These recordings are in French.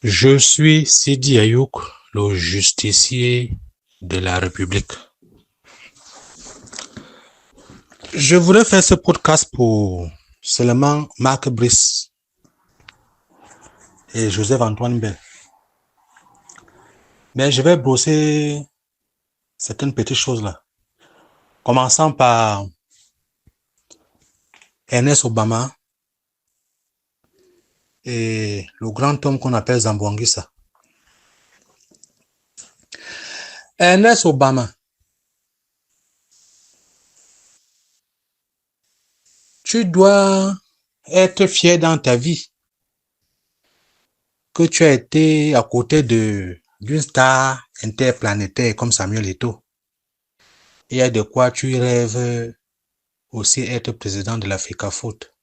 Je suis Sidi Ayouk, le justicier de la République. Je voudrais faire ce podcast pour seulement Marc Brice et Joseph-Antoine Bell. Mais je vais brosser certaines petites choses là. Commençant par Ernest Obama et le grand homme qu'on appelle Zambouanguissa. Ernest Obama. Tu dois être fier dans ta vie que tu as été à côté d'une star interplanétaire comme Samuel Eto'o. Il y a de quoi tu rêves aussi être président de l'Africa-Foot.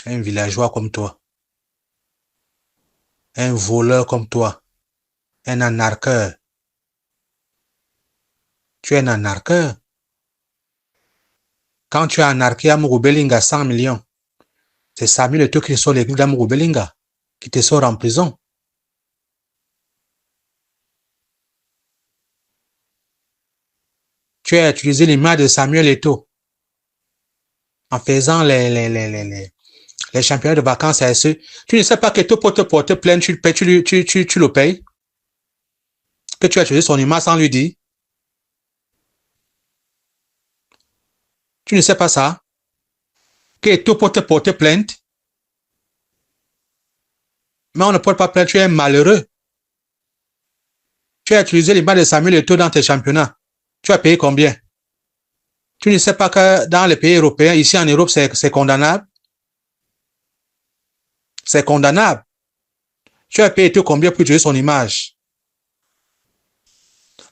Un villageois comme toi. Un voleur comme toi. Un anarcheur. Tu es un anarcheur. Quand tu as anarché à Murubelinga 100 millions, c'est Samuel Eto'o qui sort l'église d'Amurubelinga, qui te sort en prison. Tu as utilisé l'image de Samuel Eto'o en faisant les championnats de vacances à SE. Tu ne sais pas que Eto'o peut te porter plainte, tu le payes. Que tu as utilisé son image sans lui dire. Tu ne sais pas ça? Que Eto'o peut te porter plainte. Mais on ne porte pas plainte, tu es un malheureux. Tu as utilisé l'image de Samuel Eto'o dans tes championnats. Tu as payé combien? Tu ne sais pas que dans les pays européens, ici en Europe, c'est condamnable? C'est condamnable. Tu as payé combien pour utiliser son image?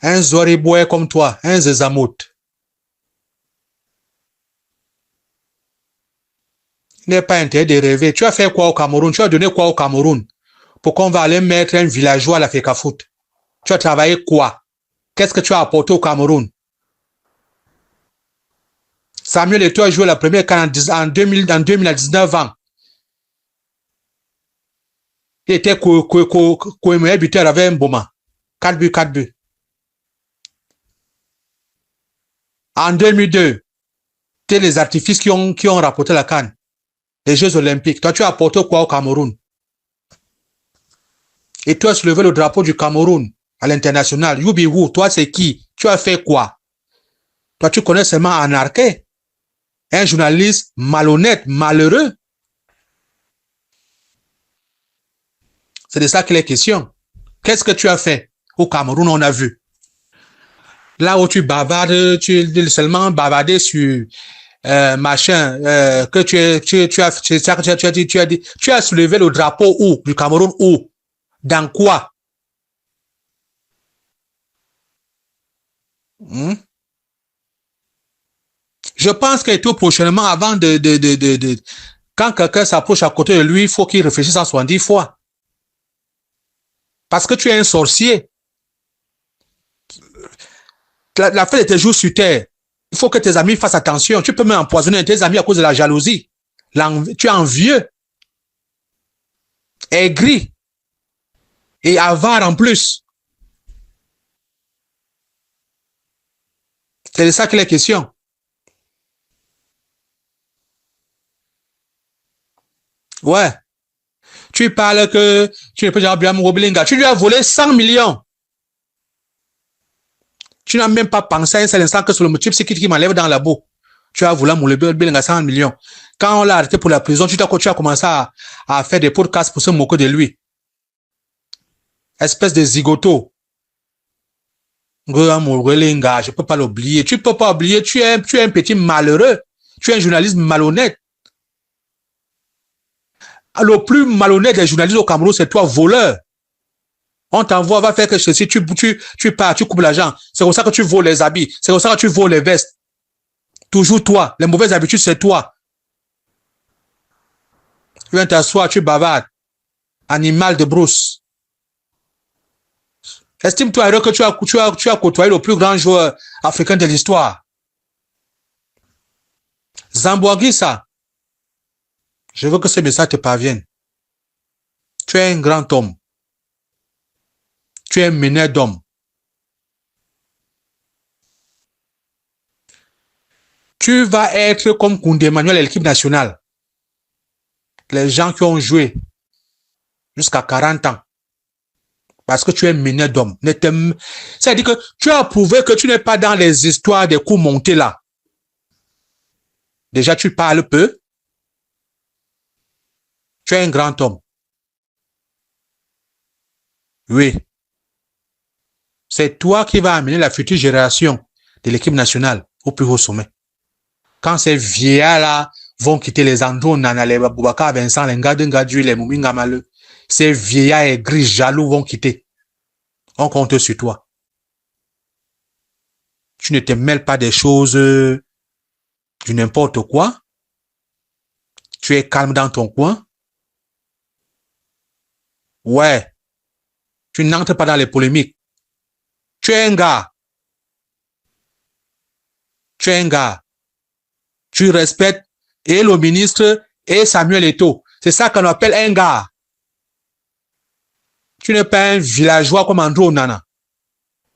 Un Zoriboué comme toi, un Zezamout. Il n'est pas intérêt de rêver. Tu as fait quoi au Cameroun? Tu as donné quoi au Cameroun? Pour qu'on va aller mettre un villageois à l'Africa Foot? Tu as travaillé quoi? Qu'est-ce que tu as apporté au Cameroun? Samuel Eto'o a joué la première CAN en 2019 ans. Il était co-meilleur buteur avec un Boma. 4 buts, 4 buts. En 2002, c'était les artifices qui ont rapporté la CAN. Les Jeux Olympiques. Toi, tu as apporté quoi au Cameroun? Et tu as soulevé le drapeau du Cameroun à l'international. Youbihu, toi, c'est qui? Tu as fait quoi? Toi, tu connais seulement Anarché. Un journaliste malhonnête, malheureux. C'est de ça qu'il est question. Qu'est-ce que tu as fait au Cameroun, on a vu? Là où tu bavardes, tu es seulement bavardé sur machin, que tu as soulevé le drapeau où? Du Cameroun où? Dans quoi? Je pense que tout prochainement, avant quand quelqu'un s'approche à côté de lui, il faut qu'il réfléchisse 170 fois. Parce que tu es un sorcier. La fête de tes jours sur terre. Il faut que tes amis fassent attention. Tu peux même empoisonner tes amis à cause de la jalousie. Tu es envieux, aigri et avare en plus. C'est de ça qu'il est question. Ouais. Tu parles que tu ne peux pas bien Robelinga. Tu lui as volé 100 millions. Tu n'as même pas pensé à un seul instant que sur le motif, c'est qui m'enlève dans la boue. Tu as voulu Robelinga 100 millions. Quand on l'a arrêté pour la prison, tu as commencé à faire des podcasts pour se moquer de lui. Espèce de zigoto. Je peux pas l'oublier. Tu peux pas oublier. Tu es un petit malheureux. Tu es un journaliste malhonnête. Le plus malhonnête des journalistes au Cameroun, c'est toi, voleur. On t'envoie, va faire que ceci, tu pars, tu coupes l'argent. C'est comme ça que tu voles les habits. C'est comme ça que tu voles les vestes. Toujours toi. Les mauvaises habitudes, c'est toi. Tu viens t'asseoir, tu bavardes. Animal de brousse. Estime-toi heureux que tu as côtoyé le plus grand joueur africain de l'histoire. Zambouanguissa. Je veux que ce message te parvienne. Tu es un grand homme. Tu es un meneur d'hommes. Tu vas être comme Koundé Emmanuel à l'équipe nationale. Les gens qui ont joué jusqu'à 40 ans. Parce que tu es meneur d'hommes. C'est-à-dire que tu as prouvé que tu n'es pas dans les histoires des coups montés là. Déjà, tu parles peu. Tu es un grand homme. Oui. C'est toi qui vas amener la future génération de l'équipe nationale au plus haut sommet. Quand ces vieillards-là vont quitter les Andro, Nana, les Boubacar, Vincent, les Ngadengadu, les Mouminga Maleux, ces vieillards aigris, jaloux vont quitter. On compte sur toi. Tu ne te mêles pas des choses du n'importe quoi. Tu es calme dans ton coin. Ouais. Tu n'entres pas dans les polémiques. Tu es un gars. Tu es un gars. Tu respectes et le ministre et Samuel Eto'o. C'est ça qu'on appelle un gars. Tu n'es pas un villageois comme Andrew Onana.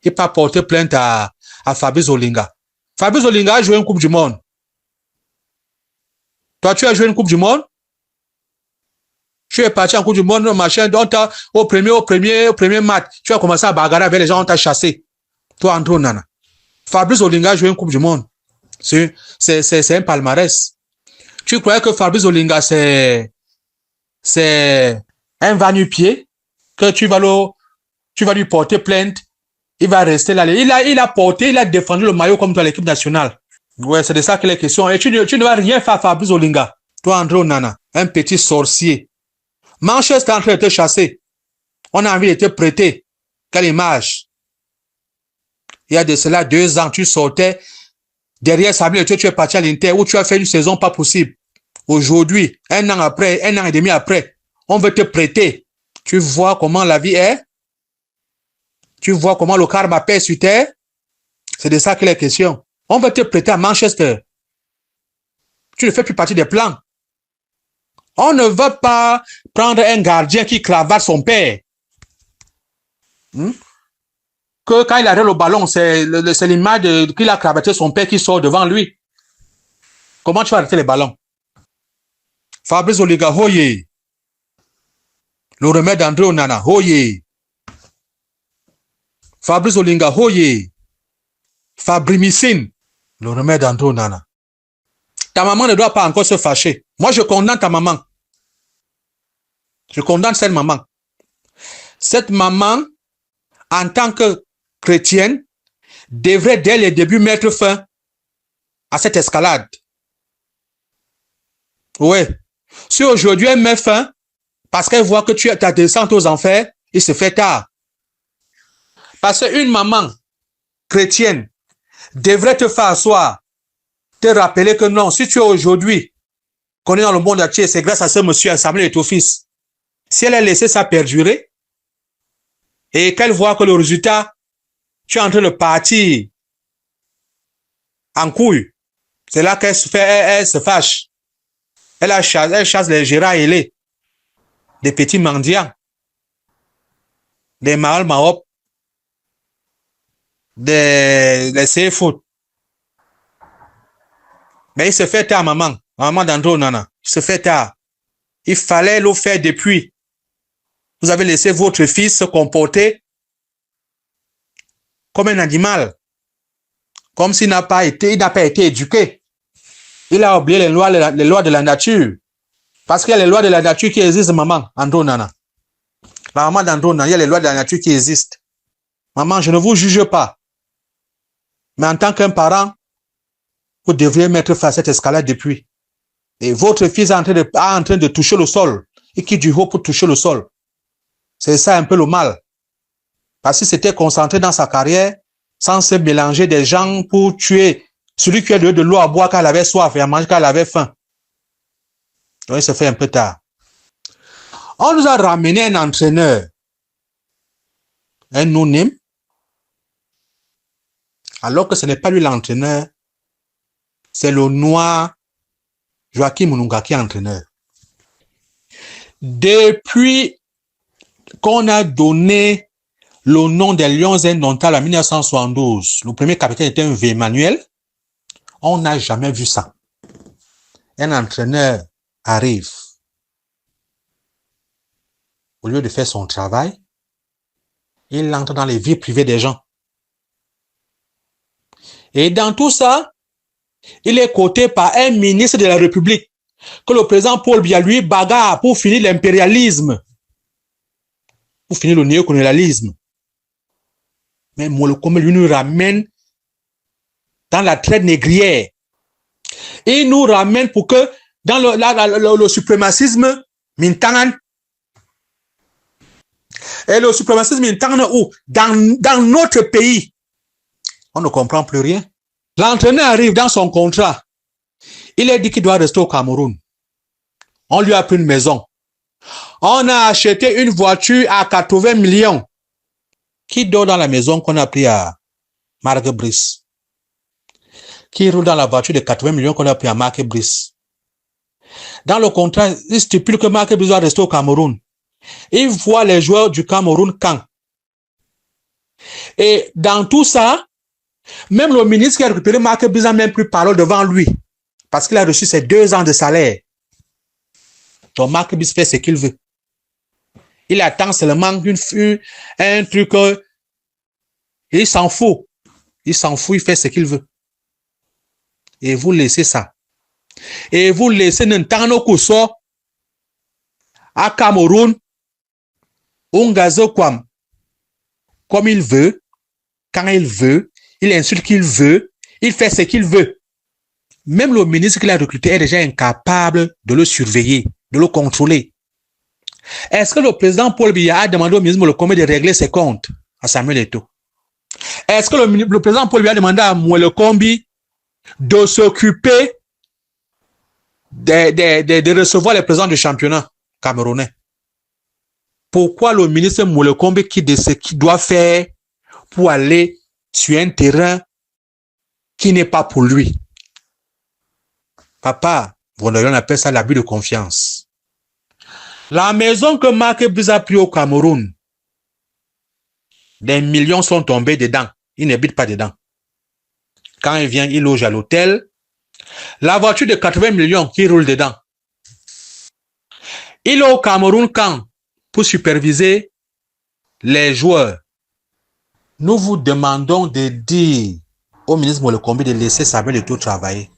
Il pas porter plainte à Fabrice Olinga. Fabrice Olinga a joué une Coupe du Monde. Toi, tu as joué une Coupe du Monde? Tu es parti en Coupe du Monde, machin, au premier match. Tu as commencé à bagarrer avec les gens, on t'a chassé. Toi, Andrew Onana. Fabrice Olinga a joué une Coupe du Monde. C'est un palmarès. Tu croyais que Fabrice Olinga, c'est un va-nu-pied, que tu vas lui porter plainte, il va rester là. Il a défendu le maillot comme toi à l'équipe nationale. Ouais, c'est de ça qu'il est question. Et tu ne vas rien faire à Fabrice Olinga. Toi, André Onana, un petit sorcier. Manchester est en train de te chasser. On a envie de te prêter. Quelle image. Il y a de cela 2 ans, tu sortais derrière Samuel Eto'o, tu es parti à l'Inter où tu as fait une saison pas possible. Aujourd'hui, 1 an après, 1 an et demi après, on veut te prêter. Tu vois comment la vie est? Tu vois comment le karma pèse sur terre? C'est de ça qu'il est question. On veut te prêter à Manchester. Tu ne fais plus partie des plans. On ne veut pas prendre un gardien qui cravache son père. Que quand il arrête le ballon, c'est l'image qu'il a cravaché son père qui sort devant lui. Comment tu vas arrêter les ballons? Fabrice Olinga, hoye. Le remède d'André Onana, hoye. Fabrice Olinga, hoye. Fabrimicine, le remède d'André Onana. Ta maman ne doit pas encore se fâcher. Moi, je condamne ta maman. Je condamne cette maman. Cette maman, en tant que chrétienne, devrait dès le début mettre fin à cette escalade. Oui. Si aujourd'hui elle met fin, parce qu'elle voit que tu as ta descente aux enfers, il se fait tard. Parce qu'une maman chrétienne devrait te faire asseoir, te rappeler que non, si tu es aujourd'hui qu'on est dans le monde entier, c'est grâce à ce monsieur Samuel Eto'o fils. Si elle a laissé ça perdurer et qu'elle voit que le résultat, tu es en train de partir en couille, c'est là qu'elle elle se fâche. Elle chasse les Gérard Hélé, des petits mendiants, des Mahal Mahop, des CFOOT. Mais il se fait tard, maman d'André Onana. Il se fait tard. Il fallait le faire depuis. Vous avez laissé votre fils se comporter comme un animal. Comme s'il n'a pas été éduqué. Il a oublié les lois de la nature. Parce qu'il y a les lois de la nature qui existent, maman, André Onana. La maman d'André Onana, il y a les lois de la nature qui existent. Maman, je ne vous juge pas. Mais en tant qu'un parent, vous devriez mettre fin à cette escalade depuis. Et votre fils est en train de toucher le sol. Il quitte du haut pour toucher le sol. C'est ça un peu le mal. Parce qu'il s'était concentré dans sa carrière sans se mélanger des gens pour tuer celui qui a de l'eau à boire quand il avait soif et à manger quand il avait faim. Donc il se fait un peu tard. On nous a ramené un entraîneur, un non-name, alors que ce n'est pas lui l'entraîneur, c'est le noir Joachim Mununga qui est entraîneur. Depuis qu'on a donné le nom des Lions indomptables en 1972. Le premier capitaine était un V. Manuel. On n'a jamais vu ça. Un entraîneur arrive. Au lieu de faire son travail, il entre dans les vies privées des gens. Et dans tout ça, il est coté par un ministre de la République que le président Paul Biya lui bagarre pour finir l'impérialisme, pour finir le néocolonialisme. Mais Molokome lui nous ramène dans la traite négrière. Il nous ramène pour que dans le suprémacisme mintangan. Et le suprémacisme mintangan où dans notre pays, on ne comprend plus rien. L'entraîneur arrive dans son contrat. Il est dit qu'il doit rester au Cameroun. On lui a pris une maison. On a acheté une voiture à 80 millions. Qui dort dans la maison qu'on a pris à Marc Brice? Qui roule dans la voiture de 80 millions qu'on a pris à Marc Brice? Dans le contrat, il stipule que Marc Brice doit rester au Cameroun. Il voit les joueurs du Cameroun quand. Et dans tout ça, même le ministre qui a récupéré Marc Brice n'a même plus parlé devant lui. Parce qu'il a reçu ses 2 ans de salaire. Donc Marc Brice fait ce qu'il veut. Il attend seulement un truc. Il s'en fout. Il s'en fout, il fait ce qu'il veut. Et vous laissez ça. Et vous laissez Ntano Kosso à Cameroun, Ungazo Kwam, comme il veut, quand il veut, il insulte qu'il veut, il fait ce qu'il veut. Même le ministre qu'il a recruté est déjà incapable de le surveiller, de le contrôler. Est-ce que le président Paul Biya a demandé au ministre Molokome de régler ses comptes à Samuel Eto'o? Est-ce que le président Paul Biya a demandé à Molokome de s'occuper de recevoir les présidents du championnat camerounais? Pourquoi le ministre Molokome qui de ce qu'il doit faire pour aller sur un terrain qui n'est pas pour lui? Papa, on appelle ça l'abus de confiance. La maison que Marc Brice a pris au Cameroun, des millions sont tombés dedans. Il n'habite pas dedans. Quand il vient, il loge à l'hôtel. La voiture de 80 millions qui roule dedans. Il est au Cameroun quand? Pour superviser les joueurs. Nous vous demandons de dire au ministre Molokome de laisser Samuel Eto'o travailler.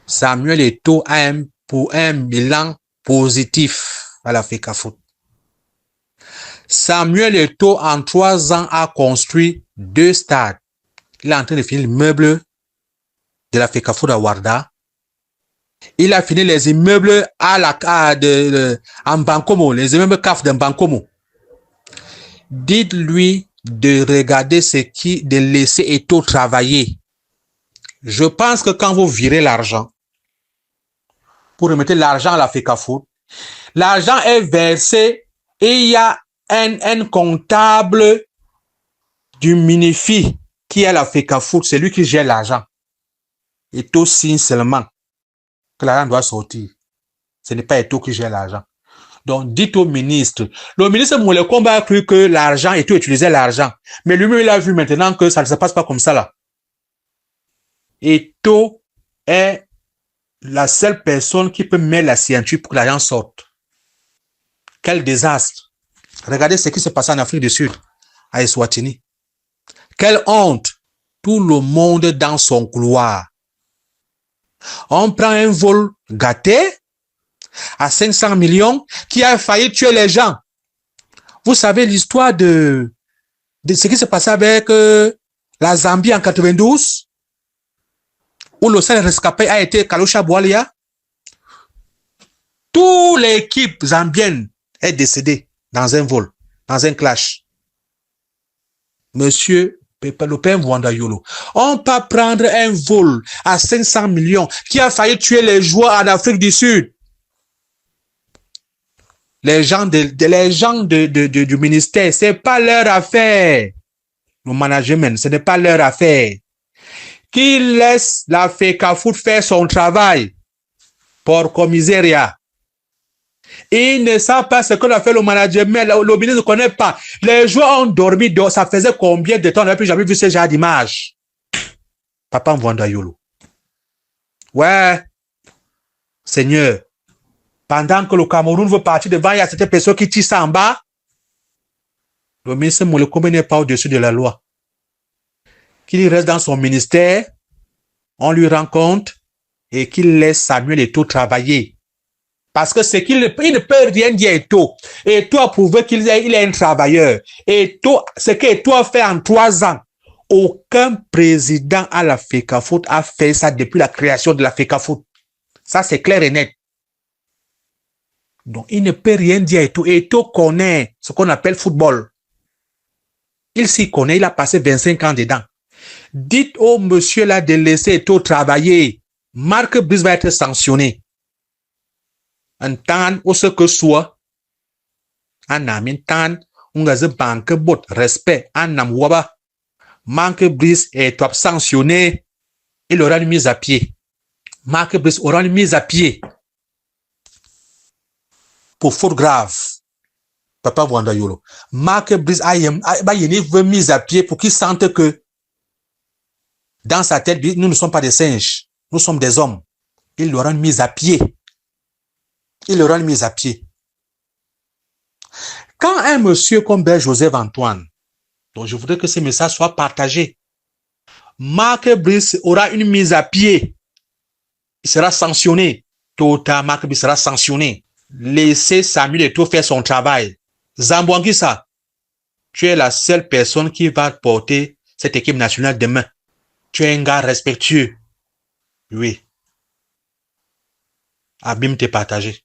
Samuel Eto'o a un bilan positif à la FECAFOOT. Samuel Eto'o, en 3 ans, a construit 2 stades. Il est en train de finir l'immeuble de la FECAFOOT à Ouarda. Il a fini les immeubles en Bankomo, les immeubles CAF de Bankomo. Dites-lui de regarder de laisser Eto'o travailler. Je pense que quand vous virez l'argent, pour remettre l'argent à la FECAFOOT, l'argent est versé et il y a un comptable du Minifi qui est la FECAFOOT, c'est lui qui gère l'argent. Eto'o signe seulement que l'argent doit sortir. Ce n'est pas Eto'o qui gère l'argent. Donc, dites au ministre. Le ministre Molokome a cru que l'argent, Eto'o utilisait l'argent. Mais lui-même, il a vu maintenant que ça ne se passe pas comme ça là. Eto'o est la seule personne qui peut mettre la ceinture pour que l'argent sorte. Quel désastre. Regardez ce qui se passe en Afrique du Sud, à Eswatini. Quelle honte. Tout le monde dans son couloir. On prend un vol gâté à 500 millions qui a failli tuer les gens. Vous savez l'histoire de ce qui s'est passé avec la Zambie en 92, où le seul rescapé a été Kalosha Boualia. Toute l'équipe zambienne est décédée dans un vol, dans un clash. Monsieur le père Mwandayolo, on peut prendre un vol à 500 millions qui a failli tuer les joueurs en Afrique du Sud. Les gens du ministère, c'est pas leur affaire. Le management, ce n'est pas leur affaire. Qu'ils laissent la FECAFOOT faire son travail. Porco miseria. Ils ne savent pas ce qu'on a fait le management. Le ministre ne connaît pas. Les joueurs ont dormi. Ça faisait combien de temps on n'a plus jamais vu ce genre d'image? Papa Mwandayolo. Ouais. Seigneur. Pendant que le Cameroun veut partir devant, il y a cette personne qui tire ça en bas. Le ministre Molekome n'est pas au-dessus de la loi. Qu'il reste dans son ministère, on lui rend compte et qu'il laisse Samuel Eto'o travailler. Parce que c'est qu'il ne peut rien dire Eto'o. Eto'o a prouvé qu'il est un travailleur. Eto'o, ce qu'Eto'o a fait en 3 ans, aucun président à la FECAFOOT a fait ça depuis la création de la FECAFOOT. Ça, c'est clair et net. Donc, il ne peut rien dire Eto'o. Eto'o connaît ce qu'on appelle football. Il s'y connaît, il a passé 25 ans dedans. Dites au monsieur là de laisser Eto'o travailler. Marc Brice va être sanctionné. En temps ou ce que soit, en amin temps, on a banque bot respect en amwaba. Marc Brice est sanctionné. Il aura une mise à pied. Marc Brice aura une mise à pied. Pour faute grave. Papa Mwandayolo. Marc Brice a une mise à pied pour qu'il sente que dans sa tête, nous ne sommes pas des singes. Nous sommes des hommes. Il aura une mise à pied. Il aura une mise à pied. Quand un monsieur comme Bert Joseph Antoine, donc je voudrais que ce message soit partagé, Marc Brice aura une mise à pied. Il sera sanctionné. Tota, Marc Brice sera sanctionné. Laissez Samuel Eto'o faire son travail. Zambouanguissa, tu es la seule personne qui va porter cette équipe nationale demain. Tu es un gars respectueux. Oui. Abim t'est partagé.